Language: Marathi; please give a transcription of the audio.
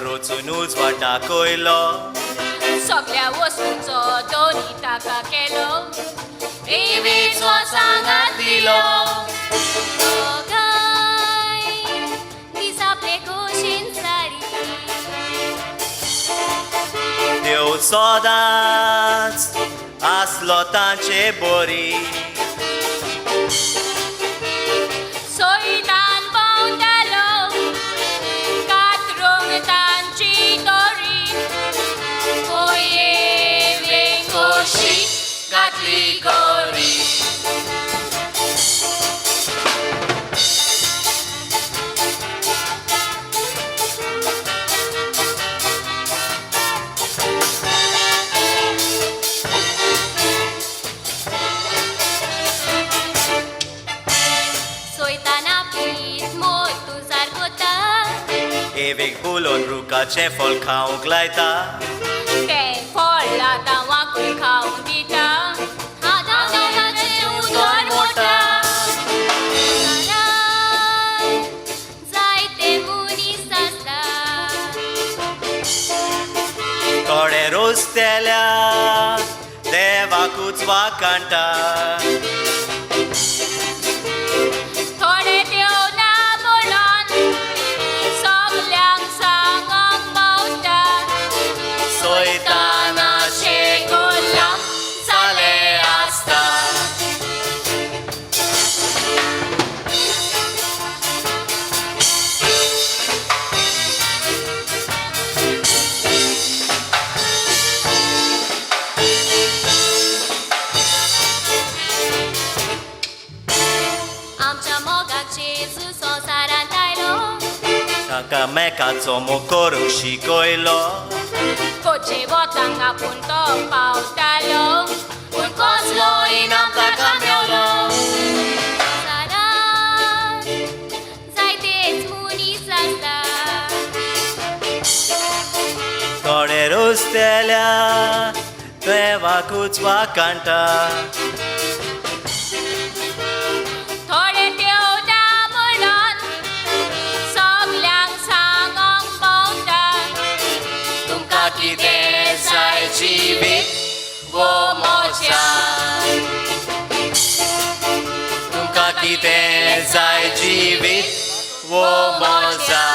रचूनच वाटा कोयलो सगळ्या वस्तूंचो दोनी ताका केलो देवीचो सांगात दिलो दोगांय दीस आपले खोशेन सारी देव सदांच आसलो तांचे बरी सोयतान पावतालो कातरूंक तांची दोरी कोयेवें खोशी घातली कोरी एवेक बुलोन रुखाचें फळ खावंक लायता तें फळ आतां वांकूय खावंक दिता आदामाचें उदर मोटा जायते मनीस आसता थोडे रोजतेल्या देवाकूच वाकांटा थोडे देव ना म्हणून सगल्यांक सांगोंक पावता सोयतानाचे गुलाम जाले आसता आमच्या मोगाक जेजू संवसारांत आयलो ताका मेकाचो मोग करूंक शिकयलो कोचे वतांक आपूण तो पावतालो पूण कसलोय इनाम ताका मेवलो संवसारांत जायतेच मनीस आसता थोडे रोजतेल्या देवाकूच वाकांटा थोडे देव ना म्हणून सगल्यांक सांगोंक पावता तुमकां कितें जाय जिवीत वो मोज्या तुमकां कितें जाय जिवीत वो मोजा